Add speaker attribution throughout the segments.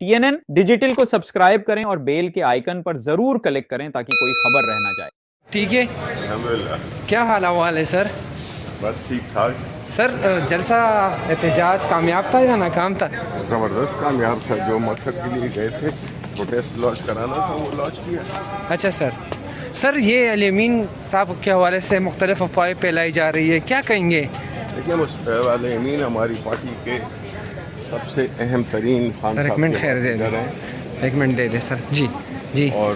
Speaker 1: TNN digital کو subscribe کریں اور بیل کے آئیکن پر ضرور کلک کریں تاکہ کوئی خبر رہ نہ جائے۔
Speaker 2: ٹھیک ہے،
Speaker 3: الحمدللہ۔
Speaker 2: کیا حال احوال ہے سر؟
Speaker 3: بس ٹھیک ٹھاک۔
Speaker 2: سر جلسہ احتجاج کامیاب تھا یا ناکام تھا؟
Speaker 3: زبردست کامیاب تھا۔ جو مقصد کے لیے گئے تھے پروٹیسٹ لانچ کرانا تھا وہ لانچ کیا۔
Speaker 2: اچھا سر یہ الیمین صاحب کے حوالے سے مختلف افواہیں پھیلائی جا رہی ہے، کیا کہیں گے؟
Speaker 3: لیکن الیمین ہماری پارٹی کے سب سے اہم ترین خان
Speaker 2: سر ایک
Speaker 3: صاحب
Speaker 2: منٹ
Speaker 3: کے
Speaker 2: خیر دے دیں،
Speaker 3: لیڈر ہیں،
Speaker 2: ایک منٹ دے دیں سر۔ جی
Speaker 3: اور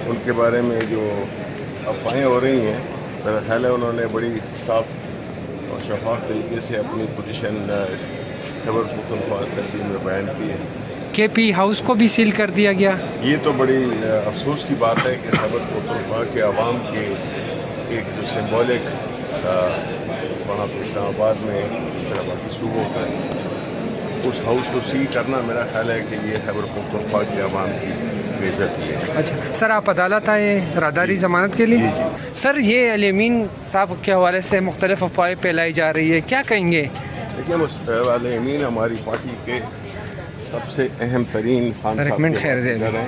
Speaker 3: ان کے بارے میں جو افواہیں ہو رہی ہیں میرا خیال ہے انہوں نے بڑی صاف اور شفاف طریقے سے اپنی پوزیشن خیبر پختونخوا اسمبلی میں بیان کی ہے۔
Speaker 2: KP ہاؤس کو بھی سیل کر دیا گیا۔
Speaker 3: یہ تو بڑی افسوس کی بات ہے کہ خیبر پختونخوا کے عوام کے ایک جو سمبولک وہاں پہ اسلام آباد میں اس طرح باقی صوبوں کا اس ہاؤس کو سیل کرنا میرا خیال ہے کہ یہ خیبر پختونخوا کے عوام کی بے عزتی ہے۔
Speaker 2: اچھا سر، آپ عدالت آئے راداری ضمانت کے لیے؟
Speaker 3: جی
Speaker 2: سر یہ الیمین صاحب کے حوالے سے مختلف افواہیں پھیلائی جا رہی ہے، کیا کہیں گے؟
Speaker 3: لیکن الیمین ہماری پارٹی کے سب سے اہم ترین خان
Speaker 2: سر ایک
Speaker 3: صاحب
Speaker 2: منٹ
Speaker 3: کے
Speaker 2: خیر دے
Speaker 3: لیڈر
Speaker 2: دیں،
Speaker 3: ہیں،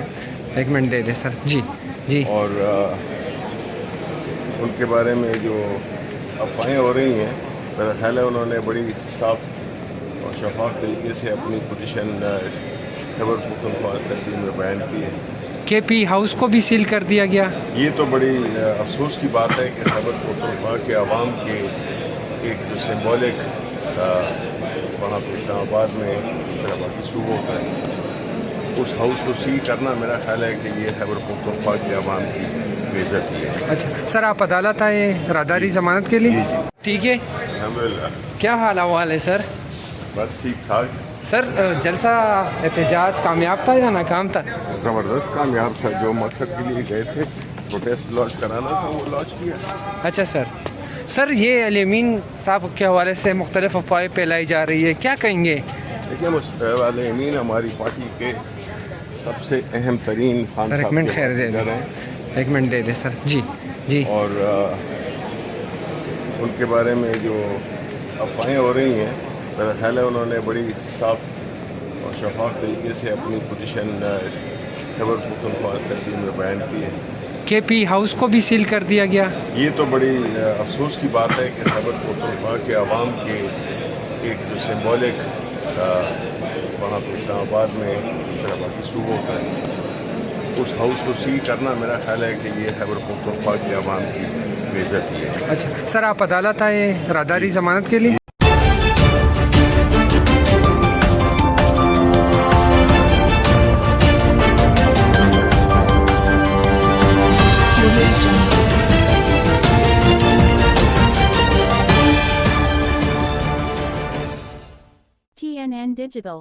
Speaker 2: ایک منٹ دے دیں سر۔ جی
Speaker 3: اور ان کے بارے میں جو افواہیں ہو رہی ہیں میرا خیال ہے انہوں نے بڑی صاف اور شفاف طریقے سے اپنی پوزیشن خیبر پختونخوا اسمبلی میں بیان کی ہے۔
Speaker 2: KP ہاؤس کو بھی سیل کر دیا گیا۔
Speaker 3: یہ تو بڑی افسوس کی بات ہے کہ خیبر پختونخوا کے عوام کے ایک جو سمبولک وہاں پہ اسلام آباد میں اس طرح باقی صوبوں کا اس ہاؤس کو سیل کرنا میرا خیال ہے کہ یہ خیبر پختونخوا کے عوام کی بے عزتی ہے۔
Speaker 2: اچھا سر، آپ عدالت آئے راداری ضمانت کے لیے؟ ٹھیک ہے،
Speaker 3: الحمدللہ۔
Speaker 2: کیا حال احوال ہے سر؟
Speaker 3: بس ٹھیک ٹھاک۔
Speaker 2: سر جلسہ احتجاج کامیاب تھا یا ناکام تھا؟
Speaker 3: زبردست کامیاب تھا۔ جو مقصد کے لیے گئے تھے پروٹیسٹ لانچ کرانا تھا وہ لانچ کیا۔
Speaker 2: اچھا سر یہ الیمین صاحب کے حوالے سے مختلف افواہیں پھیلائی جا رہی ہے، کیا کہیں گے؟
Speaker 3: لیکن الیمین ہماری پارٹی کے سب سے اہم ترین خان
Speaker 2: سر ایک
Speaker 3: صاحب
Speaker 2: منٹ
Speaker 3: کے
Speaker 2: خیر دے
Speaker 3: لیڈر
Speaker 2: دیں،
Speaker 3: ہیں،
Speaker 2: ایک منٹ دے دیں سر۔ جی
Speaker 3: اور ان کے بارے میں جو افواہیں ہو رہی ہیں میرا خیال ہے انہوں نے بڑی صاف اور شفاف طریقے سے اپنی پوزیشن خیبر پختونخوا اسمبلی میں بیان کی ہے۔
Speaker 2: KP ہاؤس کو بھی سیل کر دیا گیا۔
Speaker 3: یہ تو بڑی افسوس کی بات ہے کہ خیبر پختونخوا کے عوام کے ایک جو سمبولک وہاں پہ اسلام آباد میں اس طرح باقی صوبوں کا اس ہاؤس کو سیل کرنا میرا خیال ہے کہ یہ خیبر پختونخوا کے عوام کی بے عزتی ہے۔
Speaker 2: اچھا سر، آپ عدالت آئے راداری ضمانت کے لیے؟
Speaker 4: TNN Digital